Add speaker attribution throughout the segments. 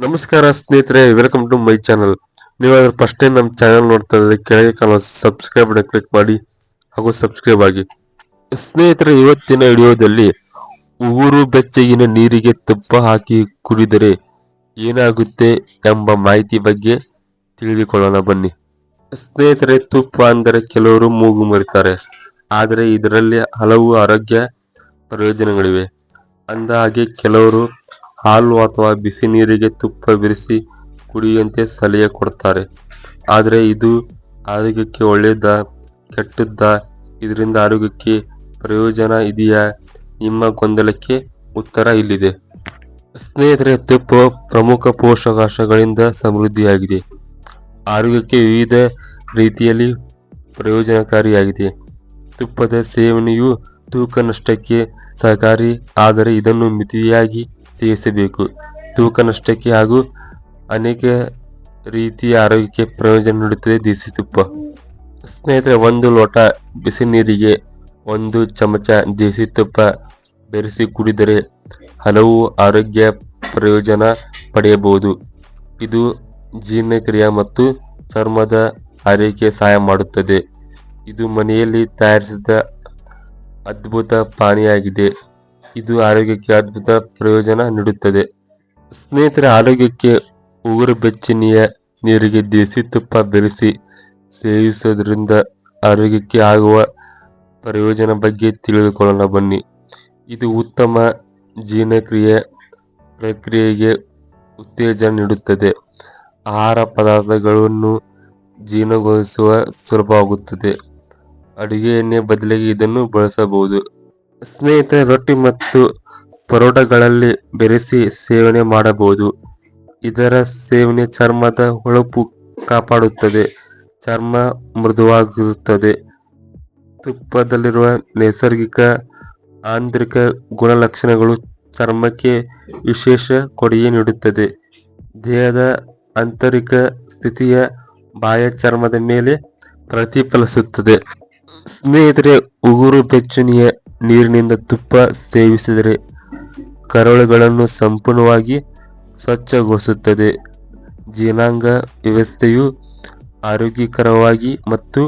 Speaker 1: ನಮಸ್ಕಾರ ಸ್ನೇಹಿತರೆ, welcome to my channel. ನೀವಾದ್ರೂ ಫಸ್ಟ್ ಟೈಮ್ ನಮ್ಮ ಚಾನಲ್ ನೋಡ್ತಾ ಇದ್ರೆ ಕೆಳಗೆ ಕಾಣೋ ಸಬ್ಸ್ಕ್ರೈಬ್ ಬಟನ್ ಕ್ಲಿಕ್ ಮಾಡಿ ಹಾಗೂ ಸಬ್ಸ್ಕ್ರೈಬ್ ಆಗಿ. ಸ್ನೇಹಿತರೆ, ಇವತ್ತಿನ ವಿಡಿಯೋದಲ್ಲಿ ಉಗುರು ಬೆಚ್ಚಗಿನ ನೀರಿಗೆ ತುಪ್ಪ ಹಾಕಿ ಕುಡಿದರೆ ಏನಾಗುತ್ತೆ ಎಂಬ ಮಾಹಿತಿ ಬಗ್ಗೆ ತಿಳಿದುಕೊಳ್ಳೋಣ ಬನ್ನಿ. ಸ್ನೇಹಿತರೆ, ತುಪ್ಪ ಅಂದರೆ ಕೆಲವರು ಮೂಗು ಮುರಿತಾರೆ, ಆದರೆ ಇದರಲ್ಲಿ ಹಲವು ಆರೋಗ್ಯ ಪ್ರಯೋಜನಗಳಿವೆ. ಅಂದ ಹಾಗೆ ಕೆಲವರು ಹಾಲು ಅಥವಾ ಬಿಸಿ ನೀರಿಗೆ ತುಪ್ಪ ಬೆರೆಸಿ ಕುಡಿಯುವಂತೆ ಸಲಹೆ ಕೊಡ್ತಾರೆ. ಆದರೆ ಇದು ಆರೋಗ್ಯಕ್ಕೆ ಒಳ್ಳೆಯದಾ ಕೆಟ್ಟದ್ದಾ? ಇದರಿಂದ ಆರೋಗ್ಯಕ್ಕೆ ಪ್ರಯೋಜನ ಇದೆಯಾ? ನಿಮ್ಮ ಗೊಂದಲಕ್ಕೆ ಉತ್ತರ ಇಲ್ಲಿದೆ. ಸ್ನೇಹಿತರೆ, ತುಪ್ಪ ಪ್ರಮುಖ ಪೋಷಕಾಂಶಗಳಿಂದ ಸಮೃದ್ಧಿಯಾಗಿದೆ. ಆರೋಗ್ಯಕ್ಕೆ ವಿವಿಧ ರೀತಿಯಲ್ಲಿ ಪ್ರಯೋಜನಕಾರಿಯಾಗಿದೆ. ತುಪ್ಪದ ಸೇವನೆಯು ತೂಕ ನಷ್ಟಕ್ಕೆ ಸಹಕಾರಿ, ಆದರೆ ಇದನ್ನು ಮಿತಿಯಾಗಿ ಸೇವಿಸಬೇಕು. ತೂಕ ನಷ್ಟಕ್ಕೆ ಹಾಗೂ ಅನೇಕ ರೀತಿಯ ಆರೋಗ್ಯಕ್ಕೆ ಪ್ರಯೋಜನ ನೀಡುತ್ತದೆ ದೇಸಿ ತುಪ್ಪ. ಸ್ನೇಹಿತರೆ, 1 ಲೋಟ ಬಿಸಿ ನೀರಿಗೆ 1 ಚಮಚ ದೇಸಿ ತುಪ್ಪ ಬೆರೆಸಿ ಕುಡಿದರೆ ಹಲವು ಆರೋಗ್ಯ ಪ್ರಯೋಜನ ಪಡೆಯಬಹುದು. ಇದು ಜೀರ್ಣಕ್ರಿಯೆ ಮತ್ತು ಚರ್ಮದ ಆರೈಕೆ ಸಹಾಯ ಮಾಡುತ್ತದೆ. ಇದು ಮನೆಯಲ್ಲಿ ತಯಾರಿಸಿದ ಅದ್ಭುತ ಪಾನೀಯವಾಗಿದೆ. ಇದು ಆರೋಗ್ಯಕ್ಕೆ ಅದ್ಭುತ ಪ್ರಯೋಜನ ನೀಡುತ್ತದೆ. ಸ್ನೇಹಿತರೆ, ಆರೋಗ್ಯಕ್ಕೆ ಉಗುರು ಬೆಚ್ಚನೆಯ ನೀರಿಗೆ ದೇಸಿ ತುಪ್ಪ ಬೆರೆಸಿ ಸೇವಿಸುವುದರಿಂದ ಆರೋಗ್ಯಕ್ಕೆ ಆಗುವ ಪ್ರಯೋಜನ ಬಗ್ಗೆ ತಿಳಿದುಕೊಳ್ಳೋಣ ಬನ್ನಿ. ಇದು ಉತ್ತಮ ಜೀರ್ಣಕ್ರಿಯೆ ಪ್ರಕ್ರಿಯೆಗೆ ಉತ್ತೇಜನ ನೀಡುತ್ತದೆ. ಆಹಾರ ಪದಾರ್ಥಗಳನ್ನು ಜೀರ್ಣಗೊಳಿಸುವ ಸುಲಭವಾಗುತ್ತದೆ. ಅಡುಗೆ ಎಣ್ಣೆ ಬದಲಿಗೆ ಇದನ್ನು ಬಳಸಬಹುದು. ಸ್ನೇಹಿತರೆ, ರೊಟ್ಟಿ ಮತ್ತು ಪರೋಟಗಳಲ್ಲಿ ಬೆರೆಸಿ ಸೇವನೆ ಮಾಡಬಹುದು. ಇದರ ಸೇವನೆ ಚರ್ಮದ ಹೊಳಪು ಕಾಪಾಡುತ್ತದೆ, ಚರ್ಮ ಮೃದುವಾಗಿರುತ್ತದೆ. ತುಪ್ಪದಲ್ಲಿರುವ ನೈಸರ್ಗಿಕ ಆಂತರಿಕ ಗುಣಲಕ್ಷಣಗಳು ಚರ್ಮಕ್ಕೆ ವಿಶೇಷ ಕೊಡುಗೆ ನೀಡುತ್ತದೆ. ದೇಹದ ಆಂತರಿಕ ಸ್ಥಿತಿಯ ಬಾಹ್ಯ ಚರ್ಮದ ಮೇಲೆ ಪ್ರತಿಫಲಿಸುತ್ತದೆ. ಸ್ನೇಹಿತರೆ, ಉಗುರು ಬೆಚ್ಚನೆಯ ನೀರಿನಿಂದ ತುಪ್ಪ ಸೇವಿಸಿದರೆ ಕರುಳುಗಳನ್ನು ಸಂಪೂರ್ಣವಾಗಿ ಸ್ವಚ್ಛಗೊಳಿಸುತ್ತದೆ. ಜೀರ್ಣಾಂಗ ವ್ಯವಸ್ಥೆಯು ಆರೋಗ್ಯಕರವಾಗಿ ಮತ್ತು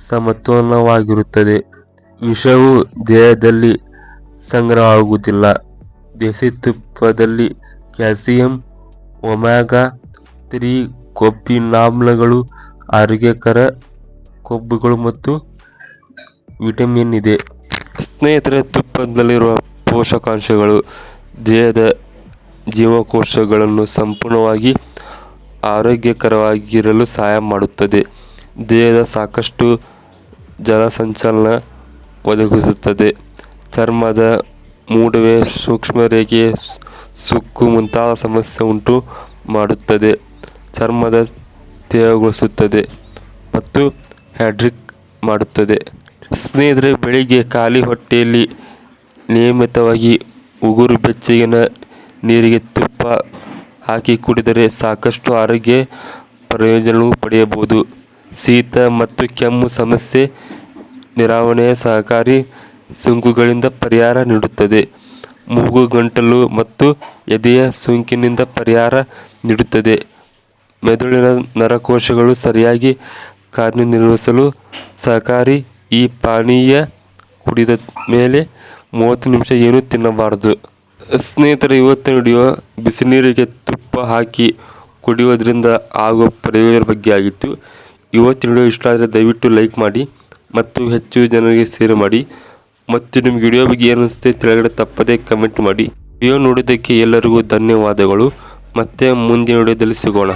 Speaker 1: ಸಮತೋಲನವಾಗಿರುತ್ತದೆ. ವಿಷವು ದೇಹದಲ್ಲಿ ಸಂಗ್ರಹವಾಗುವುದಿಲ್ಲ. ದೇಸಿ ತುಪ್ಪದಲ್ಲಿ ಕ್ಯಾಲ್ಸಿಯಂ, ಒಮೆಗಾ 3 ಕೊಬ್ಬಿನಾಮ್ಲಗಳು, ಆರೋಗ್ಯಕರ ಕೊಬ್ಬುಗಳು ಮತ್ತು ವಿಟಮಿನ್ ಇದೆ. ಸ್ನೇಹಿತರೆ, ತುಪ್ಪದಲ್ಲಿರುವ ಪೋಷಕಾಂಶಗಳು ದೇಹದ ಜೀವಕೋಶಗಳನ್ನು ಸಂಪೂರ್ಣವಾಗಿ ಆರೋಗ್ಯಕರವಾಗಿರಲು ಸಹಾಯ ಮಾಡುತ್ತದೆ. ದೇಹದ ಸಾಕಷ್ಟು ಜಲಸಂಚಲನ ಒದಗಿಸುತ್ತದೆ. ಚರ್ಮದ ಮೂಡುವೆ, ಸೂಕ್ಷ್ಮರೇಖೆ, ಸುಕ್ಕು ಮುಂತಾದ ಸಮಸ್ಯೆ ಉಂಟು ಮಾಡುತ್ತದೆ. ಚರ್ಮದ ತೇವಗೊಳಿಸುತ್ತದೆ ಮತ್ತು ಹೈಡ್ರೇಟ್ ಮಾಡುತ್ತದೆ. ಸ್ನೇಹಿತರೆ, ಬೆಳಿಗ್ಗೆ ಖಾಲಿ ಹೊಟ್ಟೆಯಲ್ಲಿ ನಿಯಮಿತವಾಗಿ ಉಗುರು ಬೆಚ್ಚಗಿನ ನೀರಿಗೆ ತುಪ್ಪ ಹಾಕಿ ಕುಡಿದರೆ ಸಾಕಷ್ಟು ಆರೋಗ್ಯ ಪ್ರಯೋಜನಗಳು ಪಡೆಯಬಹುದು. ಶೀತ ಮತ್ತು ಕೆಮ್ಮು ಸಮಸ್ಯೆ ನಿವಾರಣೆಗೆ ಸಹಕಾರಿ, ಸೋಂಕುಗಳಿಂದ ಪರಿಹಾರ ನೀಡುತ್ತದೆ. ಮೂಗು, ಗಂಟಲು ಮತ್ತು ಎದೆಯ ಸೋಂಕಿನಿಂದ ಪರಿಹಾರ ನೀಡುತ್ತದೆ. ಮೆದುಳಿನ ನರಕೋಶಗಳು ಸರಿಯಾಗಿ ಕಾರ್ಯನಿರ್ವಹಿಸಲು ಸಹಕಾರಿ. ಈ ಪಾನೀಯ ಕುಡಿದ ಮೇಲೆ 30 ನಿಮಿಷ ಏನೂ ತಿನ್ನಬಾರದು. ಸ್ನೇಹಿತರೆ, ಇವತ್ತಿನ ವಿಡಿಯೋ ಬಿಸಿ ನೀರಿಗೆ ತುಪ್ಪ ಹಾಕಿ ಕುಡಿಯೋದ್ರಿಂದ ಆಗುವ ಪ್ರಯೋಜನ ಬಗ್ಗೆ ಆಗಿತ್ತು. ಇವತ್ತಿನ ವಿಡಿಯೋ ಇಷ್ಟ ಆದರೆ ದಯವಿಟ್ಟು ಲೈಕ್ ಮಾಡಿ ಮತ್ತು ಹೆಚ್ಚು ಜನರಿಗೆ ಶೇರ್ ಮಾಡಿ. ಮತ್ತು ನಿಮ್ಗೆ ವಿಡಿಯೋ ಬಗ್ಗೆ ಏನು ಅನಿಸುತ್ತೆ ಕೆಳಗಡೆ ತಪ್ಪದೇ ಕಮೆಂಟ್ ಮಾಡಿ. ವಿಡಿಯೋ ನೋಡಿದ್ದಕ್ಕೆ ಎಲ್ಲರಿಗೂ ಧನ್ಯವಾದಗಳು. ಮತ್ತೆ ಮುಂದಿನ ವಿಡಿಯೋದಲ್ಲಿ ಸಿಗೋಣ.